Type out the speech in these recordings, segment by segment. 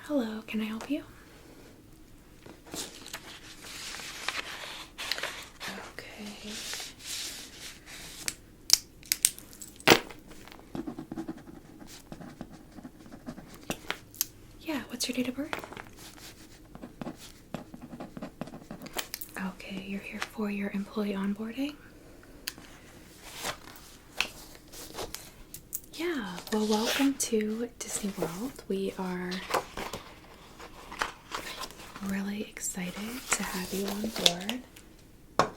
Hello, can I help you? Okay. Yeah, what's your date of birth? Okay, you're here for your employee onboarding? Yeah, well, welcome to Disney World. We are really excited to have you on board.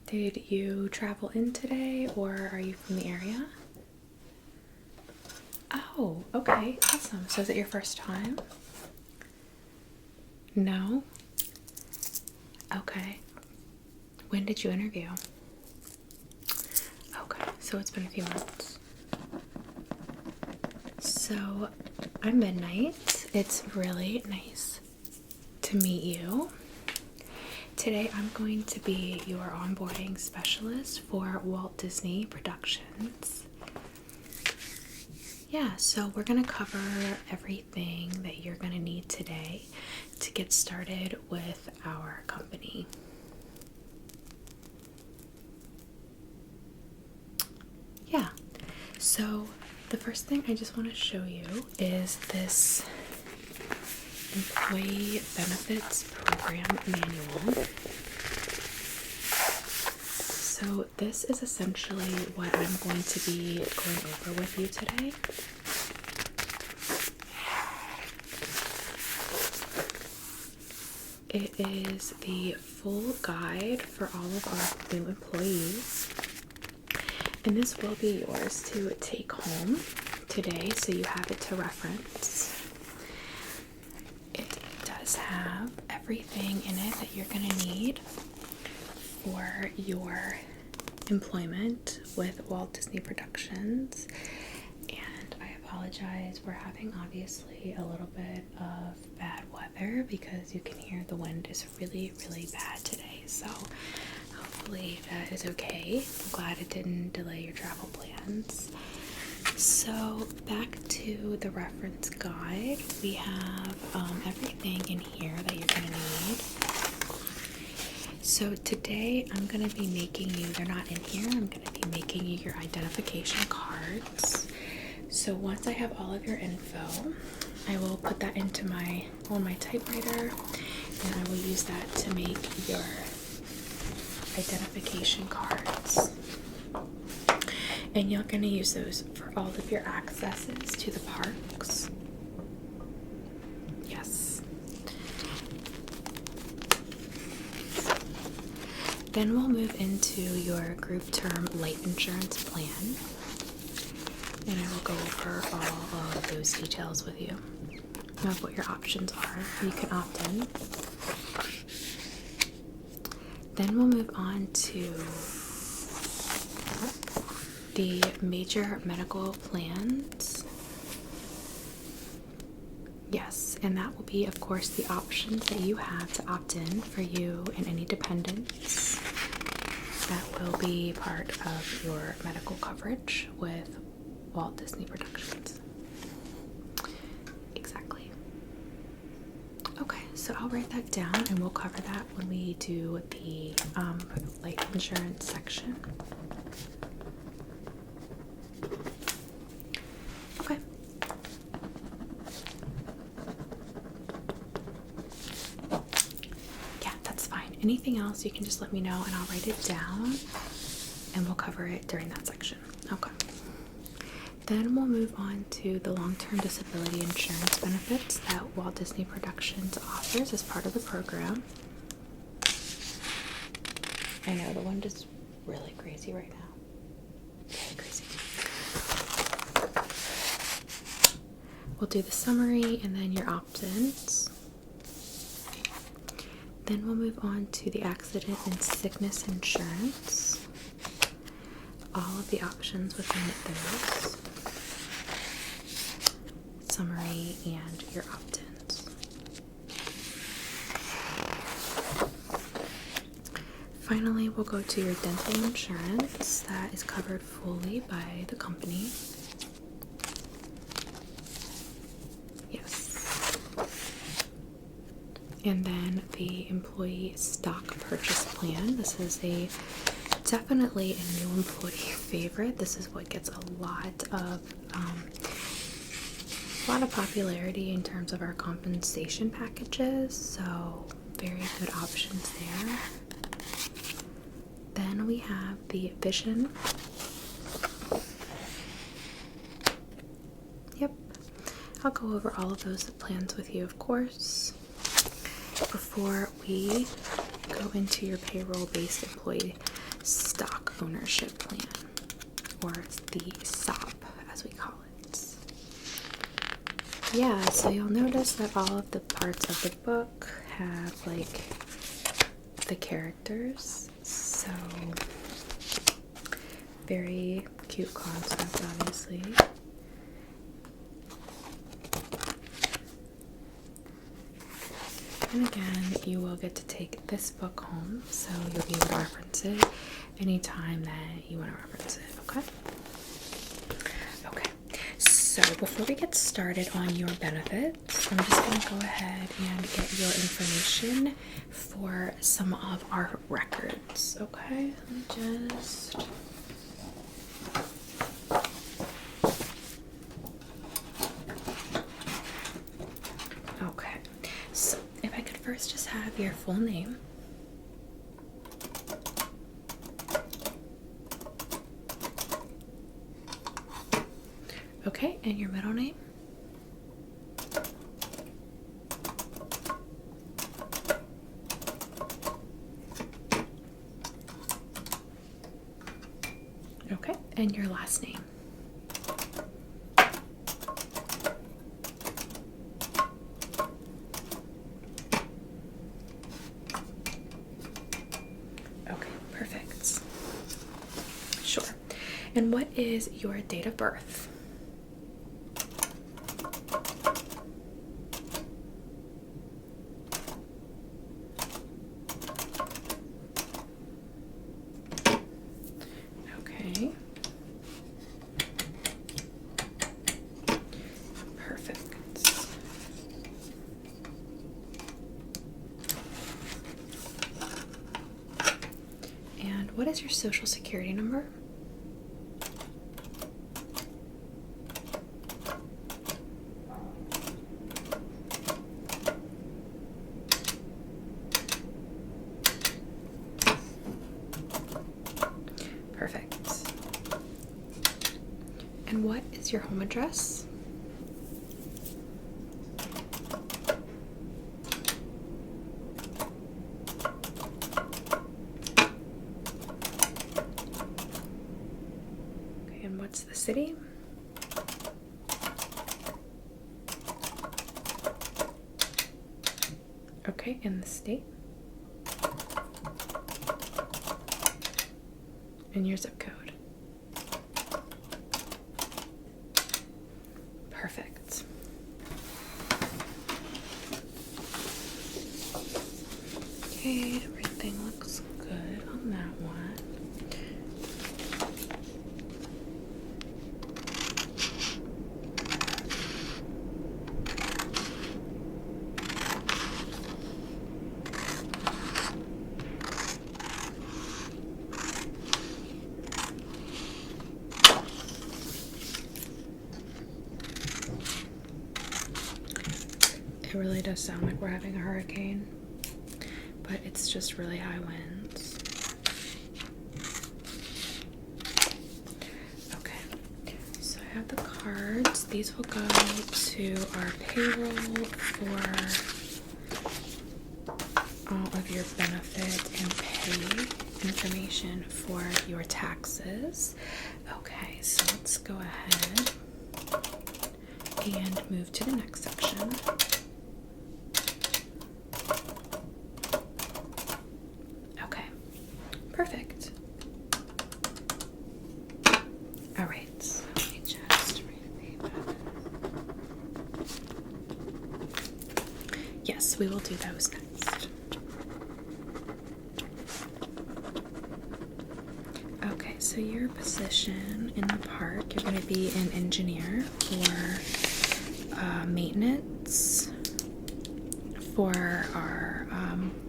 Did you travel in today or are you from the area? Oh, okay, awesome. So is it your first time? No? Okay. When did you interview? Okay, so it's been a few months. So I'm Midnight. It's really nice to meet you. Today I'm going to be your onboarding specialist for Walt Disney Productions. Yeah, so we're going to cover everything that you're going to need today to get started with our company. Yeah, so the first thing I just want to show you is this Employee Benefits Program Manual. So this is essentially what I'm going to be going over with you today. It is the full guide for all of our new employees. And this will be yours to take home today so you have it to reference. It does have everything in it that you're going to need for your employment with Walt Disney Productions. And I apologize, we're having obviously a little bit of bad weather because you can hear the wind is really, really bad today. So hopefully that is okay. I'm glad it didn't delay your travel plans. So back to the reference guide, we have everything in here that you're going to need. So today I'm going to be making you, they're not in here, I'm going to be making you your identification cards. So once I have all of your info, I will put that into on my typewriter, and I will use that to make your identification cards. And you're going to use those for all of your accesses to the parks. Yes. Then we'll move into your group term life insurance plan. And I will go over all of those details with you of what your options are. You can opt in. Then we'll move on to the major medical plans. Yes, and that will be, of course, the options that you have to opt in for you and any dependents. That will be part of your medical coverage with Walt Disney Productions. Exactly. Okay, so I'll write that down and we'll cover that when we do the life insurance section. Okay. Yeah, that's fine. Anything else, you can just let me know and I'll write it down and we'll cover it during that section. Okay. Then we'll move on to the long-term disability insurance benefits that Walt Disney Productions offers as part of the program. I know the wind is really crazy right now. Really crazy. We'll do the summary and then your opt-ins. Then we'll move on to the accident and sickness insurance. All of the options within those. Summary and your opt-ins. Finally, we'll go to your dental insurance that is covered fully by the company. Yes, And then the employee stock purchase plan. This is definitely a new employee favorite. This is what gets a lot of popularity in terms of our compensation packages. So very good options there. Then we have the vision. Yep, I'll go over all of those plans with you, of course. Before we go into your payroll-based employee stock ownership plan, or the SOP as we call it. Yeah, so you'll notice that all of the parts of the book have like the characters, so very cute concept, obviously. And again, you will get to take this book home, so you'll be able to reference it anytime that you want to reference it, okay? Okay, so before we get started on your benefits, I'm just going to go ahead and get your information for some of our records, okay? Let me just... Okay, so if I could first just have your full name. Okay, and your middle name? Okay, and your last name? Okay, perfect. Sure. And what is your date of birth? Okay. Perfect. And what is your social security number? Perfect. And what is your home address? Okay, and what's the city? Okay, and the state? And your zip code. Perfect. Okay, everything looks good on that one. It really does sound like we're having a hurricane, but it's just really high winds. Okay, so I have the cards. These will go to our payroll for all of your benefit and pay information for your taxes. Okay, so let's go ahead and move to the next section. Okay, perfect. All right, so let me just read the back. Yes, we will do those next. Okay, so your position in the park, you're going to be an engineer or maintenance for our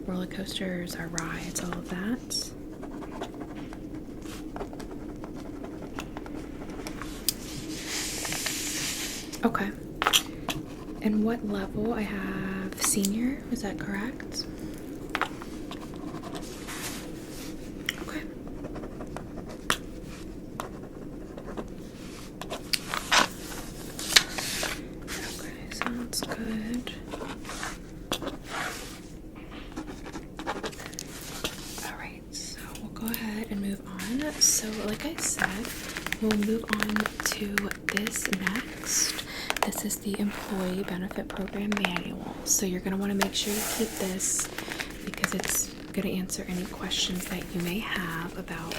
roller coasters, our rides, all of that. Okay. And what level? I have senior, is that correct? Okay. Okay, sounds good. Alright, so we'll go ahead and move on. So like I said, we'll move on to this next. This is the Employee Benefit Program Manual. So you're going to want to make sure you keep this because it's going to answer any questions that you may have about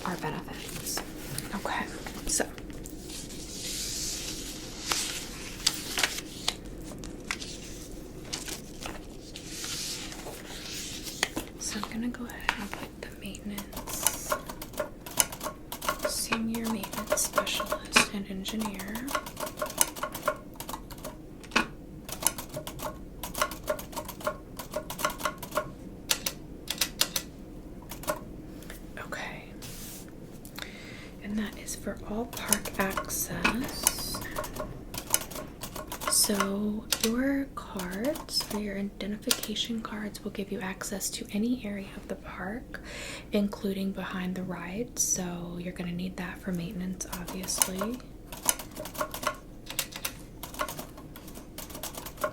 our benefits. Okay, so I'm going to go ahead and put the maintenance, senior maintenance specialist and engineer. And that is for all park access. So your cards, or your identification cards, will give you access to any area of the park, including behind the rides. So you're going to need that for maintenance, obviously.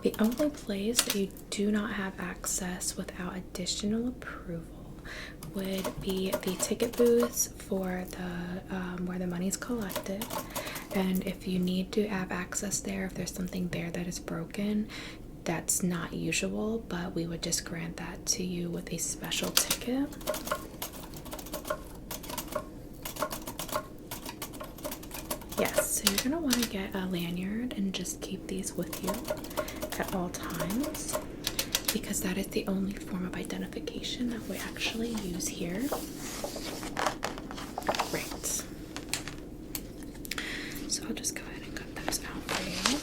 The only place that you do not have access without additional approval would be the ticket booths for the where the money's collected. And if you need to have access there, if there's something there that is broken, that's not usual, but we would just grant that to you with a special ticket. Yes, so you're gonna want to get a lanyard and just keep these with you at all times, because that is the only form of identification that we actually use here. Right. So I'll just go ahead and cut those out for you.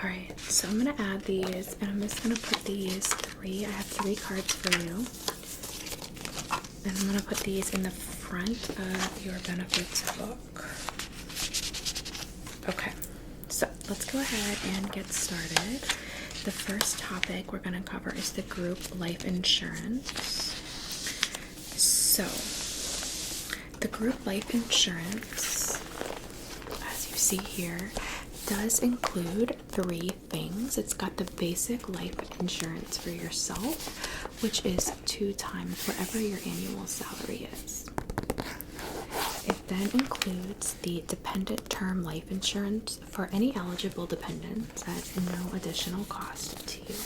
Alright, so I'm going to add these, and I'm just going to put these I have 3 cards for you. And I'm going to put these in the front of your benefits book. Okay, so let's go ahead and get started. The first topic we're going to cover is the group life insurance. So, the group life insurance, as you see here, does include 3 things. It's got the basic life insurance for yourself, which is 2 times whatever your annual salary is. It then includes the dependent term life insurance for any eligible dependents at no additional cost to you.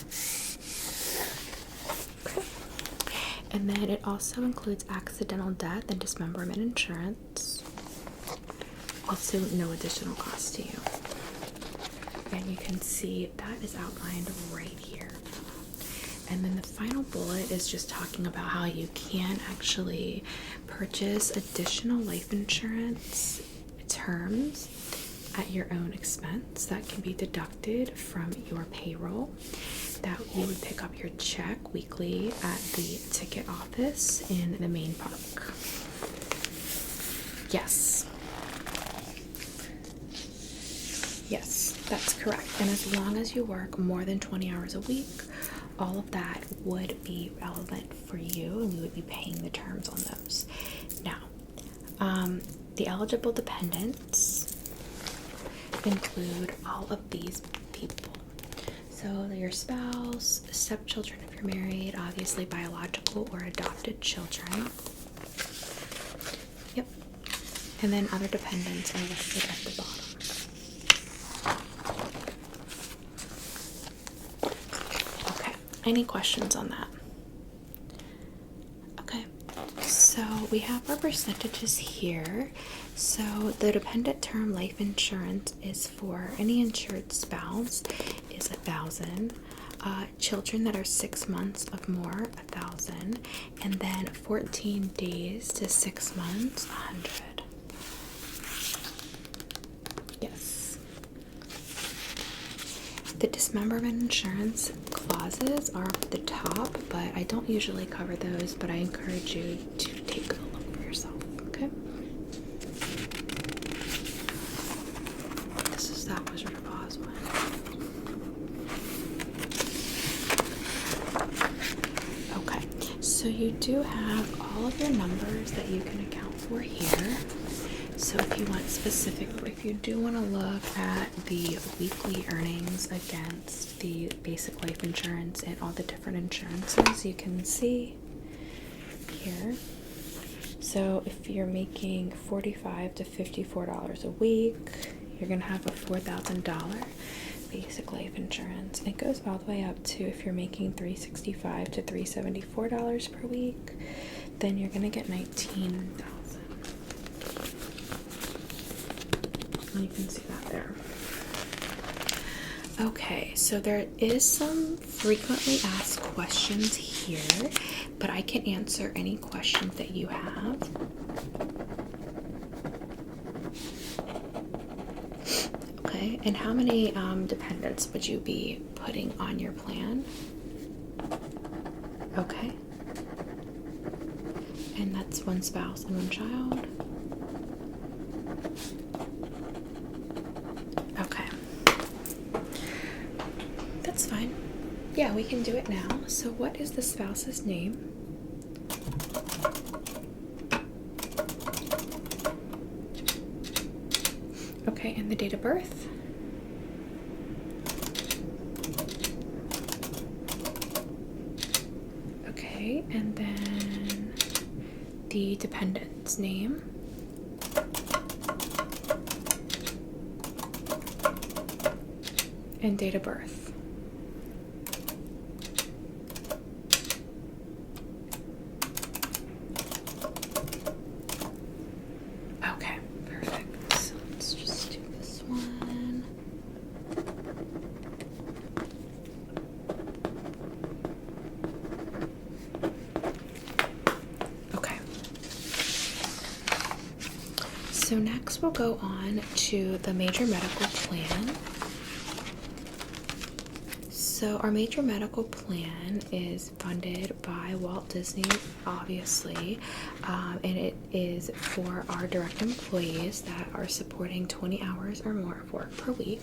Okay. And then it also includes accidental death and dismemberment insurance, also no additional cost to you. And you can see that is outlined right here. And then the final bullet is just talking about how you can actually purchase additional life insurance terms at your own expense that can be deducted from your payroll. That you would pick up your check weekly at the ticket office in the main park. Yes. Yes, that's correct. And as long as you work more than 20 hours a week, all of that would be relevant for you, and we would be paying the terms on those. Now, the eligible dependents include all of these people. So your spouse, stepchildren if you're married, obviously biological or adopted children. Yep. And then other dependents are listed at the bottom. Any questions on that? So we have our percentages here. So the dependent term life insurance is for any insured spouse is 1,000. Children that are 6 months of more, 1,000, and then 14 days to 6 months, 100. Yes. The dismemberment insurance clauses are up at the top, but I don't usually cover those, but I encourage you to take a look for yourself, okay? That Wizard of Oz one. Okay, so you do have all of your numbers that you can account for here. So if you want specific, if you do want to look at the weekly earnings against the basic life insurance and all the different insurances, you can see here. So if you're making $45 to $54 a week, you're going to have a $4,000 basic life insurance. It goes all the way up to, if you're making $365 to $374 per week, then you're going to get $19,000. You can see that there. Okay, so there is some frequently asked questions here, but I can answer any questions that you have. Okay, and how many dependents would you be putting on your plan? Okay. And that's one spouse and one child? Okay. That's fine. Yeah, we can do it now. So what is the spouse's name? Okay, and the date of birth? Okay, and then the dependent's name? And date of birth? Okay, perfect. So let's just do this one. Okay. So next we'll go on to the major medical plan. So our major medical plan is funded by Walt Disney, obviously, and it is for our direct employees that are supporting 20 hours or more of work per week.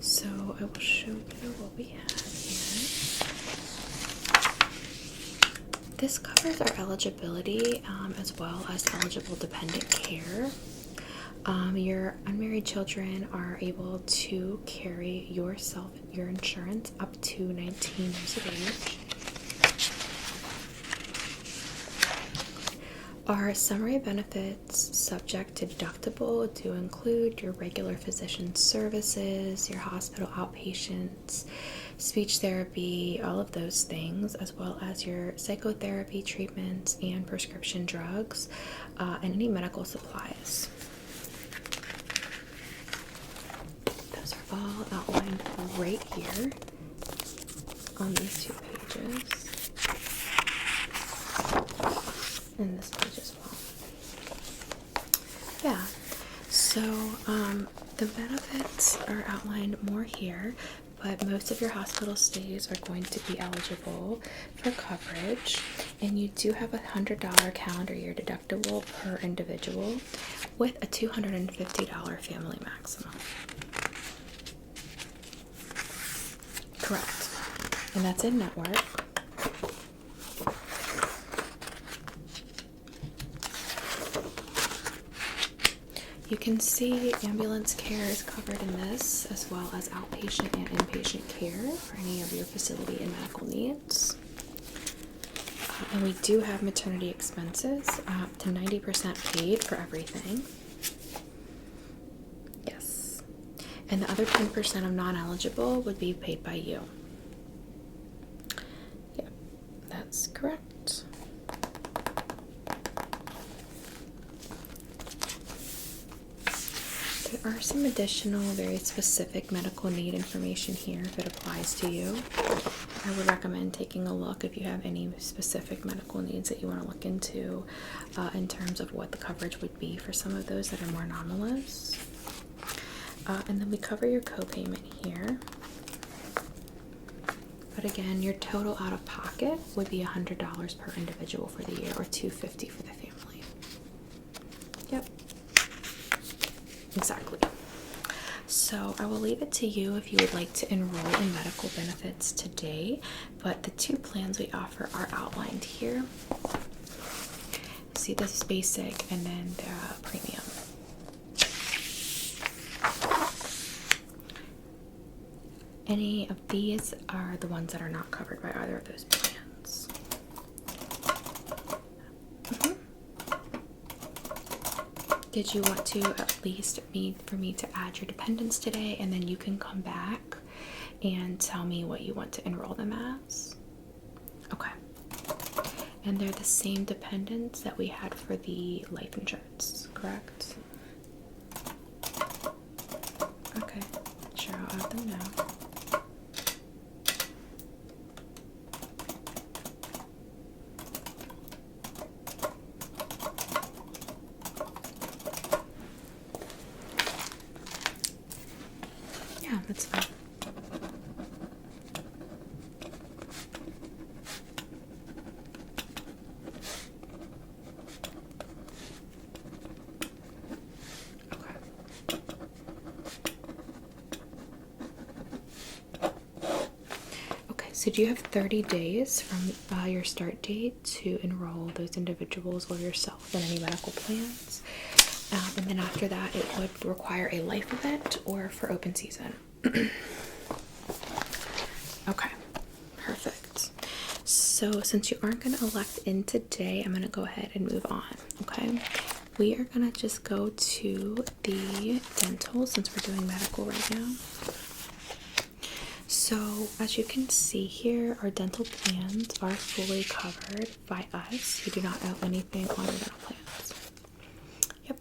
So I will show you what we have here. This covers our eligibility as well as eligible dependent care. Your unmarried children are able to carry your insurance up to 19 years of age. Our summary benefits subject to deductible do include your regular physician services, your hospital outpatients, speech therapy, all of those things, as well as your psychotherapy treatments and prescription drugs, and any medical supplies. Those are all outlined right here on these 2 pages. And this page as well. Yeah, so the benefits are outlined more here, but most of your hospital stays are going to be eligible for coverage, and you do have a $100 calendar year deductible per individual with a $250 family maximum. Correct. And that's in network. You can see ambulance care is covered in this, as well as outpatient and inpatient care for any of your facility and medical needs. And we do have maternity expenses up to 90% paid for everything. Yes. And the other 10% of non-eligible would be paid by you. are some additional, very specific medical need information here if it applies to you. I would recommend taking a look if you have any specific medical needs that you want to look into in terms of what the coverage would be for some of those that are more anomalous. And then we cover your copayment here. But again, your total out of pocket would be $100 per individual for the year, or $250 for the family. Yep. Exactly. So I will leave it to you if you would like to enroll in medical benefits today, but the two plans we offer are outlined here. See, this is basic and then the premium. Any of these are the ones that are not covered by either of those plans. Did you want to at least for me to add your dependents today, and then you can come back and tell me what you want to enroll them as? Okay. And they're the same dependents that we had for the life insurance, correct? Okay. Sure, I'll add them now. Yeah, that's fine. Okay, so do you have 30 days from your start date to enroll those individuals or yourself in any medical plans? And then after that, it would require a life event or for open season. Okay, perfect. So since you aren't going to elect in today, I'm going to go ahead and move on, okay? We are going to just go to the dental since we're doing medical right now. So as you can see here, our dental plans are fully covered by us. You do not owe anything on your dental plans. Yep.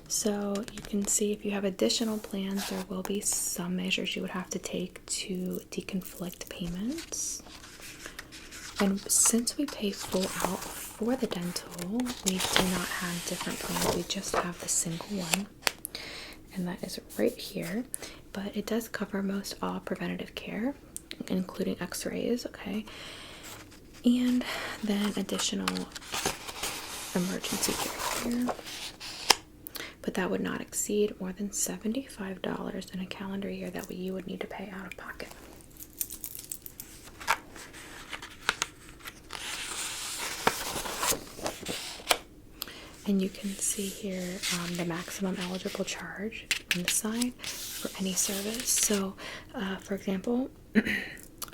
So you can see if you have additional plans, there will be some measures you would have to take to deconflict payments. And since we pay full out for the dental, we do not have different plans. We just have the single one. And that is right here. But it does cover most all preventative care, including x-rays, okay? And then additional emergency care here. But that would not exceed more than $75 in a calendar year that you would need to pay out of pocket. And you can see here the maximum eligible charge on the side for any service. So, for example,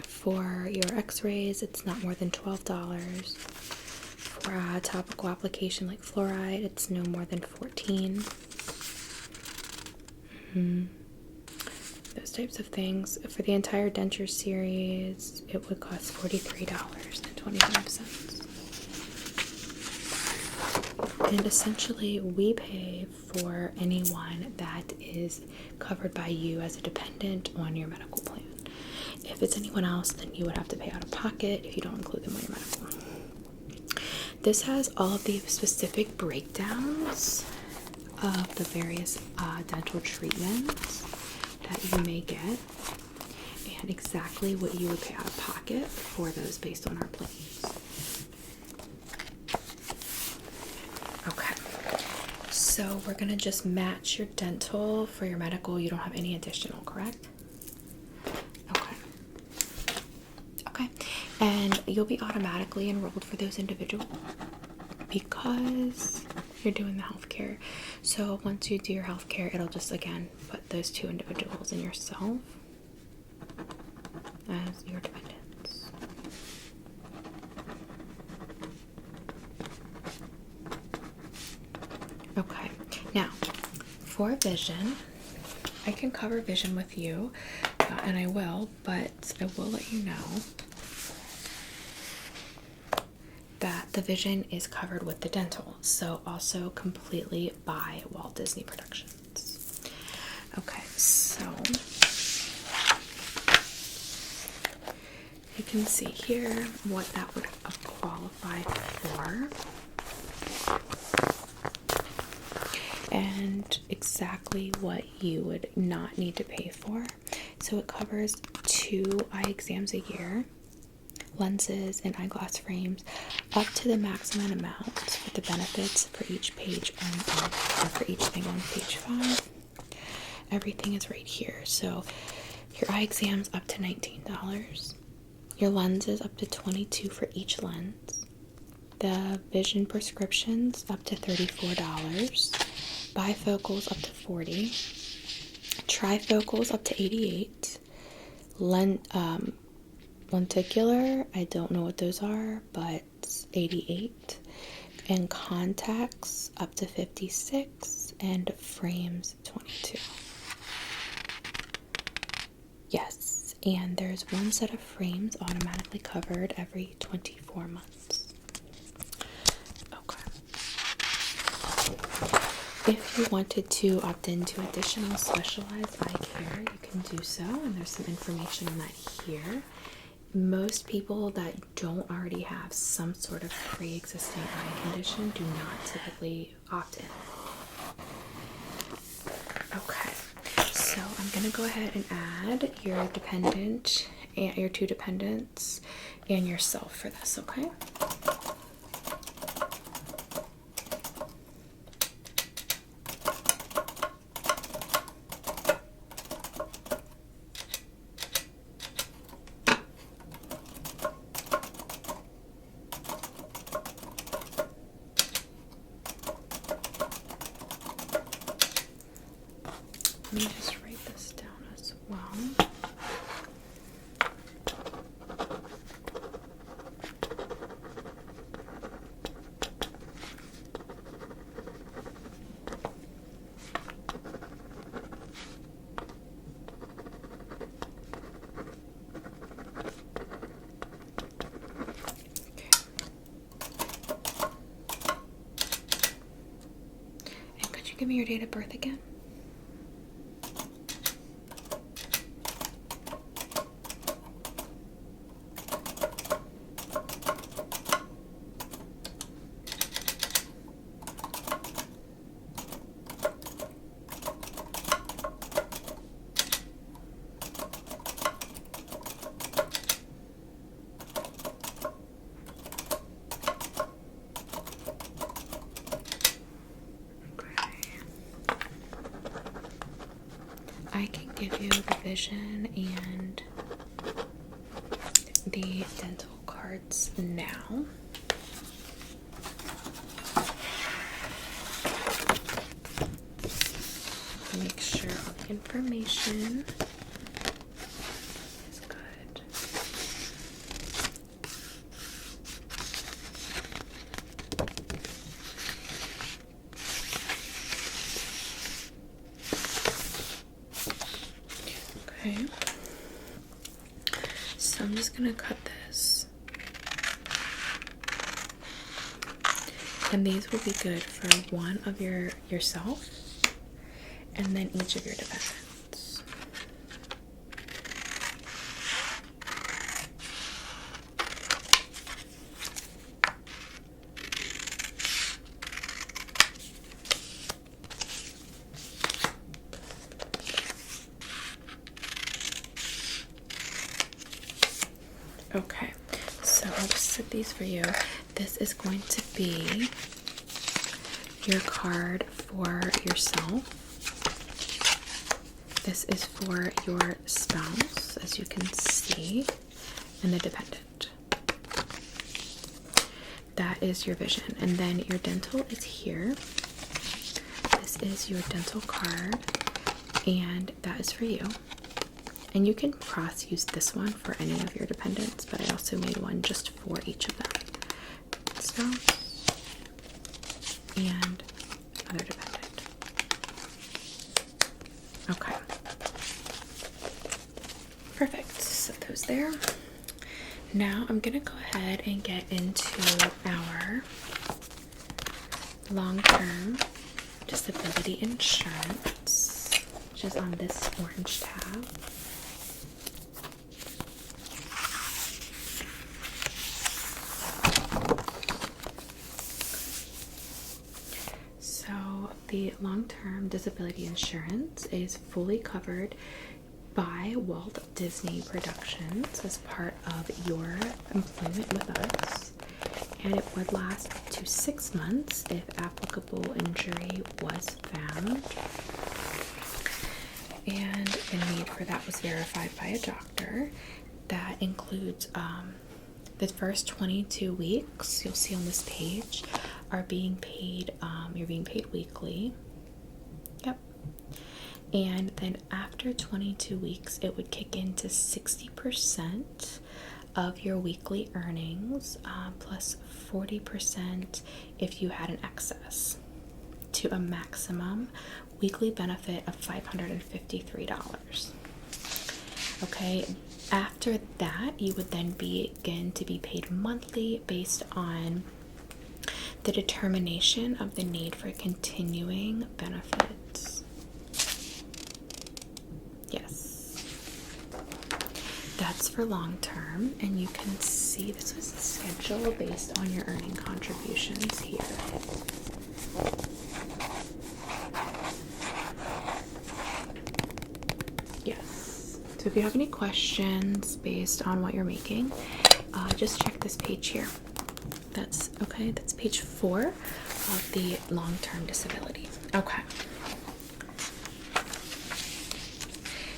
for your x-rays, it's not more than $12. For a topical application like fluoride, it's no more than $14. Those types of things. For the entire denture series, it would cost $43.25. And essentially, we pay for anyone that is covered by you as a dependent on your medical plan. If it's anyone else, then you would have to pay out of pocket if you don't include them on your medical. This has all of the specific breakdowns of the various dental treatments that you may get and exactly what you would pay out of pocket for those based on our plans. Okay, so we're gonna just match your dental for your medical. You don't have any additional, correct? Okay, and you'll be automatically enrolled for those individuals because you're doing the healthcare. So once you do your healthcare, it'll just again put those two individuals and yourself as your dependents. Okay, now for vision, I can cover vision with you, and I will, but I will let you know that the vision is covered with the dental, so also completely by Walt Disney Productions. Okay, so you can see here what that would qualify for and exactly what you would not need to pay for. So it covers 2 eye exams a year, lenses and eyeglass frames, up to the maximum amount for the benefits for each page or for each thing on page 5. Everything is right here. So your eye exams up to $19, your lenses up to $22 for each lens, the vision prescriptions up to $34, bifocals up to $40, trifocals up to $88, lenticular, I don't know what those are, but $88, and contacts up to $56, and frames $22. Yes, and there's 1 set of frames automatically covered every 24 months. Okay. If you wanted to opt into additional specialized eye care, you can do so, and there's some information on that here. Most people that don't already have some sort of pre-existing eye condition do not typically opt in. Okay, so I'm gonna go ahead and add your dependent and your 2 dependents and yourself for this, okay? Let me just write this down as well. Okay. And could you give me your date of birth again? I can give you the vision and the dental cards now. Make sure all the information is good. Okay, so I'm just gonna cut this, and these will be good for 1 of yourself and then each of your dependents. Okay, so I'll just set these for you. This is going to be your card for yourself. This is for your spouse, as you can see, and the dependent. That is your vision. And then your dental is here. This is your dental card, and that is for you. And you can cross use this one for any of your dependents, but I also made one just for each of them. Spouse and other dependent. Okay. Perfect. Set those there. Now I'm gonna go ahead and get into our long-term disability insurance, which is on this orange tab. So the long-term disability insurance is fully covered by Walt Disney Productions as part of your employment with us, and it would last up to 6 months if applicable injury was found, and the need for that was verified by a doctor. That includes the first 22 weeks, you'll see on this page, are being paid, you're being paid weekly. Yep. And then after 22 weeks, it would kick into 60% of your weekly earnings, plus 40% if you had an excess, to a maximum weekly benefit of $553. Okay, after that, you would then begin to be paid monthly based on the determination of the need for continuing benefits. Yes, that's for long term, and you can see this was the schedule based on your earning contributions here. Yes, so if you have any questions based on what you're making, just check this page here. That's okay, that's page 4 of the long-term disability. Okay.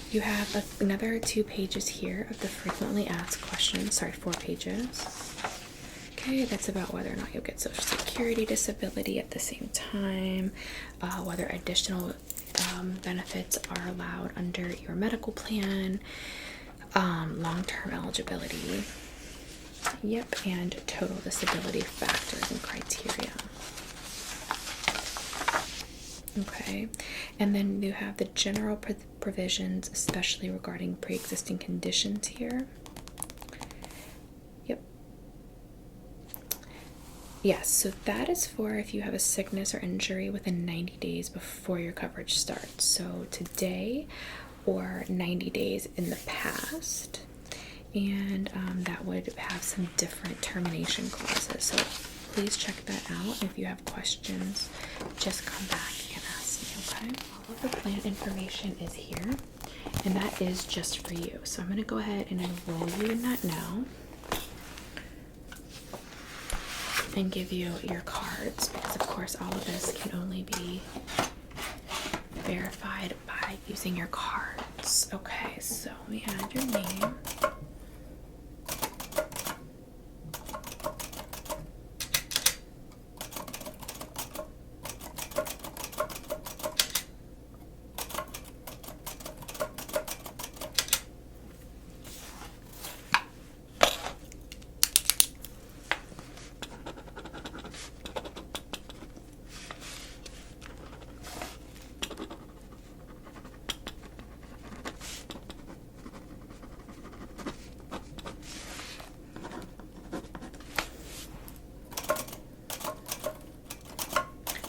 You have another 2 pages here of the frequently asked questions. Sorry, 4 pages. Okay, that's about whether or not you'll get Social Security disability at the same time, whether additional benefits are allowed under your medical plan, long-term eligibility. Yep, and total disability factors and criteria. Okay, and then you have the general provisions, especially regarding pre-existing conditions here. Yep. Yes, so that is for if you have a sickness or injury within 90 days before your coverage starts. So today or 90 days in the past. And that would have some different termination clauses. So please check that out. If you have questions, just come back and ask me, okay? All of the plan information is here, and that is just for you. So I'm going to go ahead and enroll you in that now and give you your cards, because of course all of this can only be verified by using your cards. Okay, so let me add your name.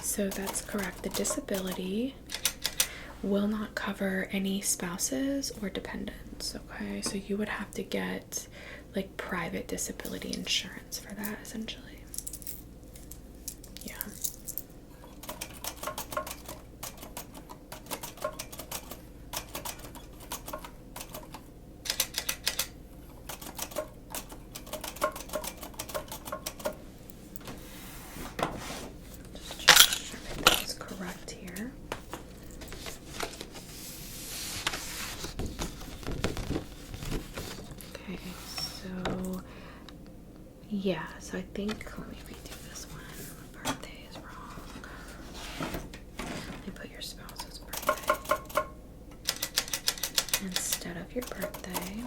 So that's correct. The disability will not cover any spouses or dependents, okay? So you would have to get like private disability insurance for that, essentially. Yeah. Yeah, so I think, let me redo this one. My birthday is wrong. Let me put your spouse's birthday instead of your birthday.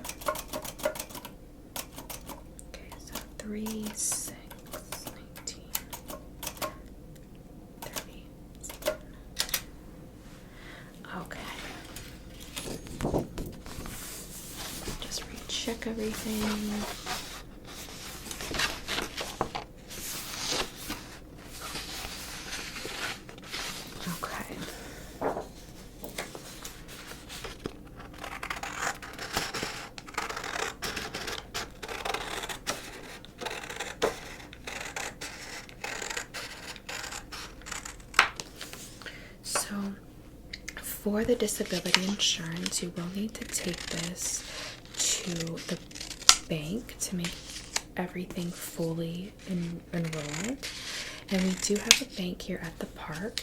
Okay, so 3/6/19. 37. Okay. Just recheck everything. for the disability insurance, you will need to take this to the bank to make everything fully enrolled. And we do have a bank here at the park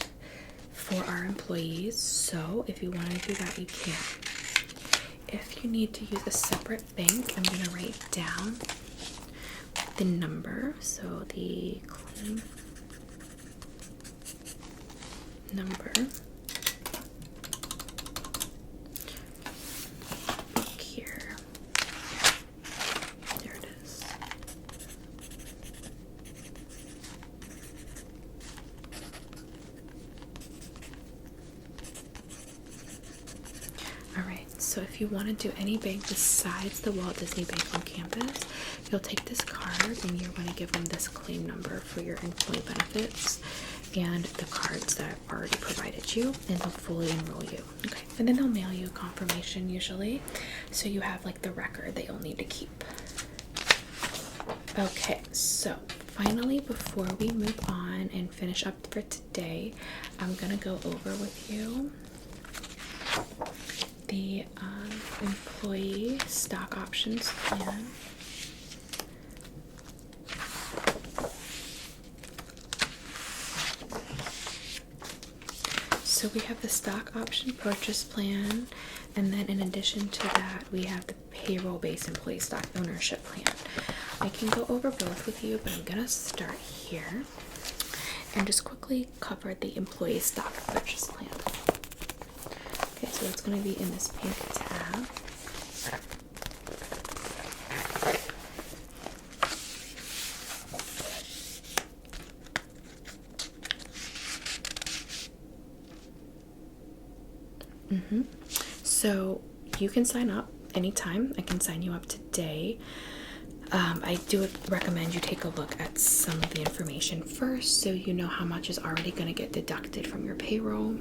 for our employees, so if you want to do that, you can. If you need to use a separate bank, I'm going to write down the number, so the claim number. Here. There it is. Alright, so if you want to do any bank besides the Walt Disney Bank on campus, you'll take this card and you're going to give them this claim number for your employee benefits and the cards that I've already provided you, and they'll fully enroll you. Okay, and then they'll mail you a confirmation usually, so you have like the record that you'll need to keep. Okay, so finally, before we move on and finish up for today, I'm gonna go over with you the employee stock options plan. So we have the stock option purchase plan, and then in addition to that, we have the payroll-based employee stock ownership plan. I can go over both with you, but I'm gonna start here and just quickly cover the employee stock purchase plan. Okay, so that's gonna be in this pink tab. So you can sign up anytime. I can sign you up today. I do recommend you take a look at some of the information first, so you know how much is already going to get deducted from your payroll.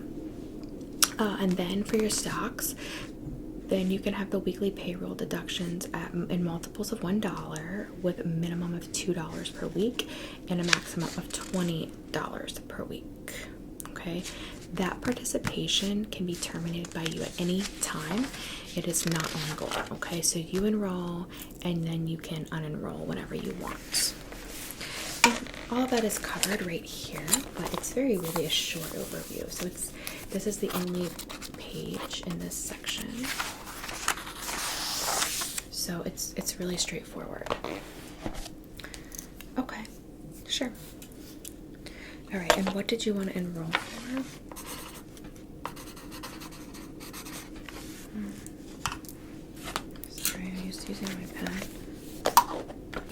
And then for your stocks, then you can have the weekly payroll deductions in multiples of $1 with a minimum of $2 per week and a maximum of $20 per week. Okay, that participation can be terminated by you at any time. It is not ongoing. Okay, so you enroll and then you can unenroll whenever you want. And all of that is covered right here, but it's really a short overview. So this is the only page in this section. So it's really straightforward. Okay, sure. All right, and what did you want to enroll for? Sorry, I used using my pen.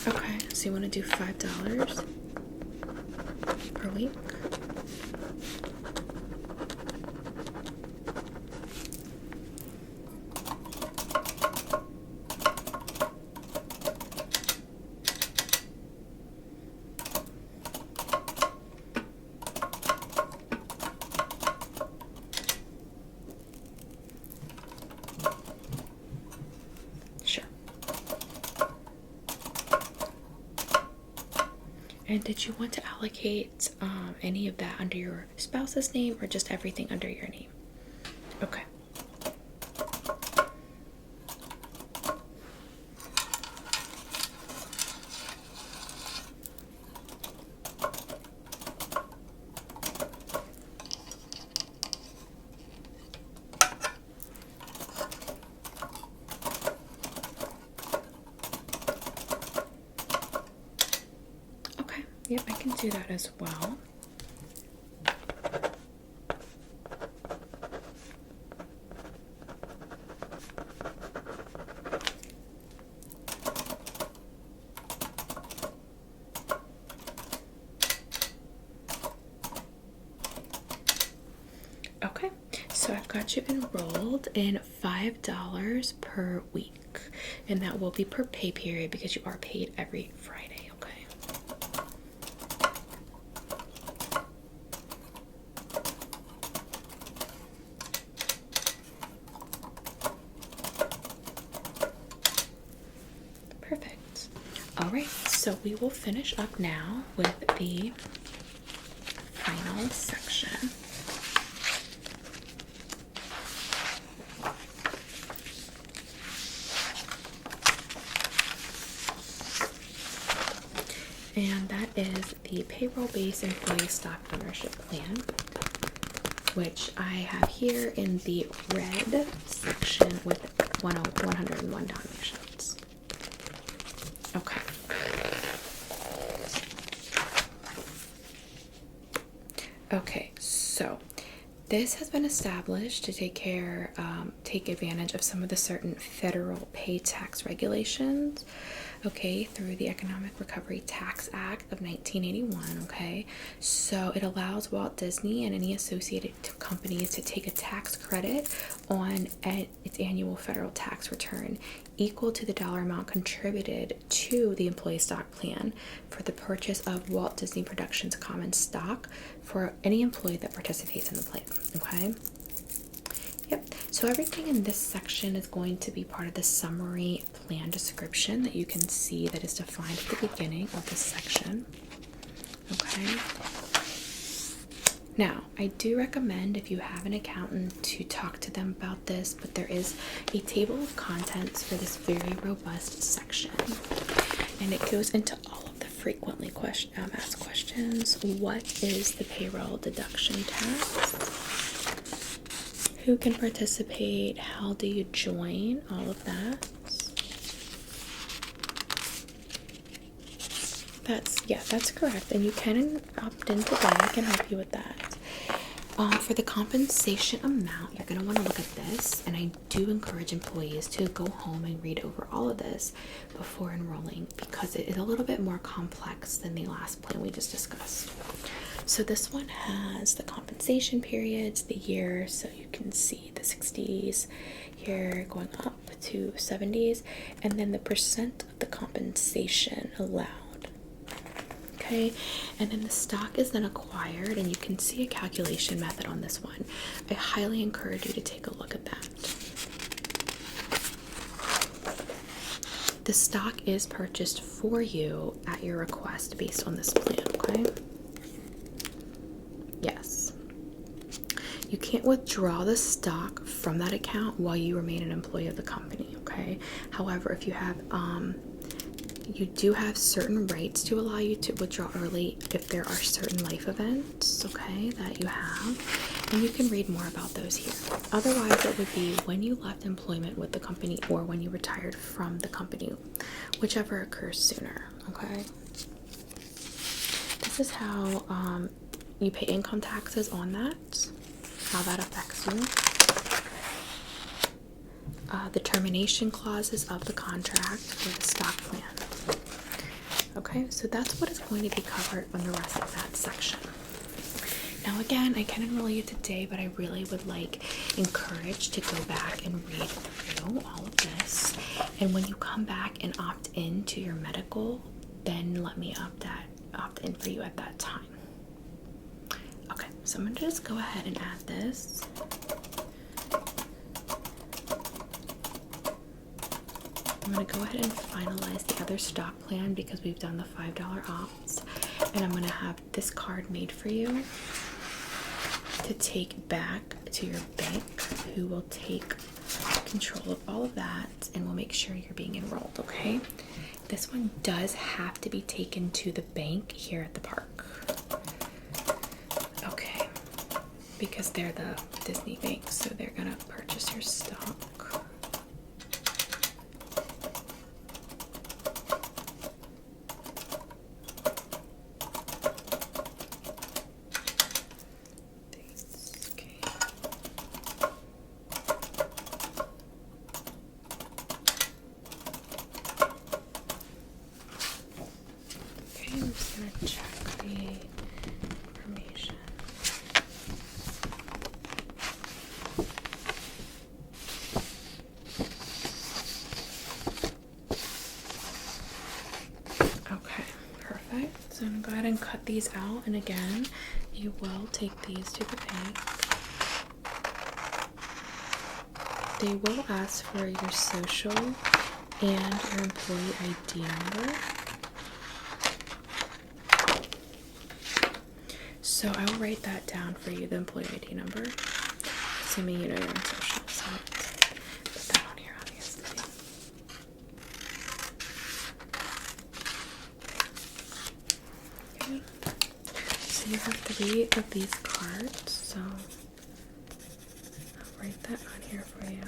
Okay, so you want to do $5 per week? And did you want to allocate any of that under your spouse's name or just everything under your name? Okay. Yep, I can do that as well. Okay, so I've got you enrolled in $5 per week, and that will be per pay period because you are paid every Friday. Perfect. All right, so we will finish up now with the final section. and that is the payroll-based employee stock ownership plan, which I have here in the red section with 101 donations. Okay. Okay, so this has been established to take advantage of some of the certain federal pay tax regulations, okay, through the Economic Recovery Tax Act of 1981, okay? So it allows Walt Disney and any associated companies to take a tax credit on its annual federal tax return equal to the dollar amount contributed to the employee stock plan for the purchase of Walt Disney Productions common stock for any employee that participates in the plan, okay? Yep, so everything in this section is going to be part of the summary plan description that you can see that is defined at the beginning of this section, okay? Now, I do recommend, if you have an accountant, to talk to them about this, but there is a table of contents for this very robust section, and it goes into all of the frequently asked questions. What is the payroll deduction tax? Who can participate? How do you join? All of that. That's correct, and you can opt into that. I can help you with that. For the compensation amount, you're going to want to look at this, and I do encourage employees to go home and read over all of this before enrolling, because it is a little bit more complex than the last plan we just discussed. So this one has the compensation periods, the year, so you can see the 60s here going up to 70s, and then the percent of the compensation allowed. Okay, and then the stock is then acquired, and you can see a calculation method on this one. I highly encourage you to take a look at that. The stock is purchased for you at your request based on this plan, okay? Yes. You can't withdraw the stock from that account while you remain an employee of the company, okay? However, if you have you do have certain rights to allow you to withdraw early if there are certain life events, okay, that you have, and you can read more about those here. Otherwise, it would be when you left employment with the company or when you retired from the company, whichever occurs sooner, okay? This is how you pay income taxes on that, how that affects you. The termination clauses of the contract for the stock plan. Okay, so that's what is going to be covered on the rest of that section. Now again, I can enroll you today, but I really would encourage to go back and read through all of this. And when you come back and opt in to your medical, then let me opt in for you at that time. Okay, so I'm going to just go ahead and add this. I'm going to go ahead and finalize the other stock plan because we've done the $5 opts, and I'm going to have this card made for you to take back to your bank, who will take control of all of that and will make sure you're being enrolled, okay? This one does have to be taken to the bank here at the park, okay, because they're the Disney bank, so they're going to purchase your stock. I'm just going to check the information. Okay, perfect. So I'm going to go ahead and cut these out, and again, you will take these to the bank. They will ask for your social and your employee ID number. So I will write that down for you, the employee ID number, assuming you know your own social. So put that on here, obviously. have 3 of these cards, so I'll write that on here for you.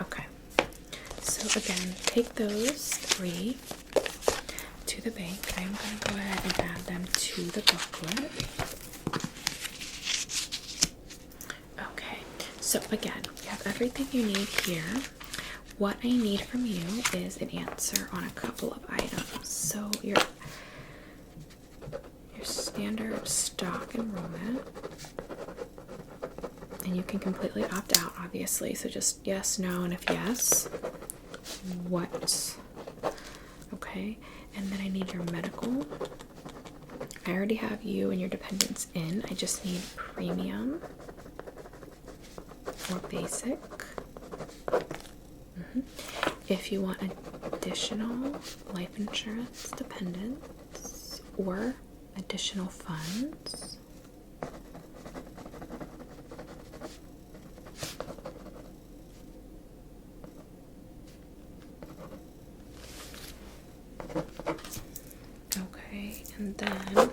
Okay, so again, take those 3 to the bank. I'm going to go ahead and add them to the booklet. Okay, so again, you have everything you need here. What I need from you is an answer on a couple of items. So your standard stock enrollment, and you can completely opt out, obviously, so just yes, no, and if yes, what? Okay, and then I need your medical. I already have you and your dependents in. I just need premium or basic. If you want additional life insurance dependents or additional funds, okay, and then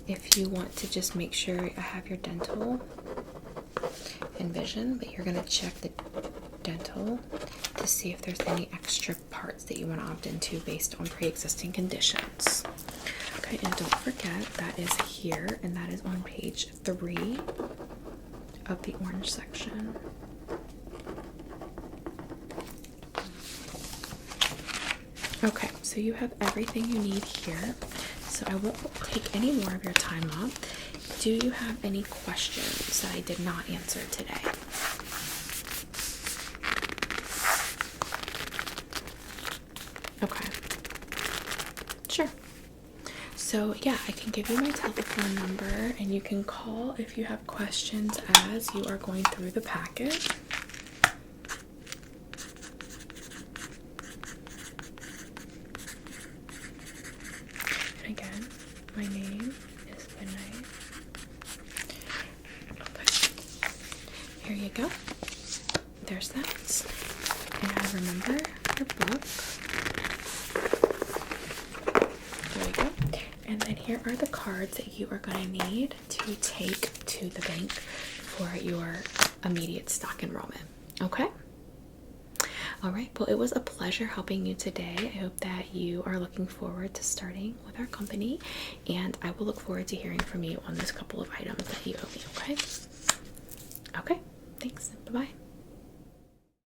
if you want to just make sure I have your dental and vision, but you're going to check the dental to see if there's any extra parts that you want to opt into based on pre-existing conditions. Okay, and don't forget that is here, and that is on page 3 of the orange section. Okay, so you have everything you need here, so I won't take any more of your time up. Do you have any questions that I did not answer today? Okay. Sure. So yeah, I can give you my telephone number and you can call if you have questions as you are going through the packet. And again, my name is Midnight. Okay. Here you go. There's that. And remember your book. There we go. And then here are the cards that you are going to need to take to the bank for your immediate stock enrollment. Okay? All right. Well, it was a pleasure helping you today. I hope that you are looking forward to starting with our company, and I will look forward to hearing from you on this couple of items that you owe me. Okay?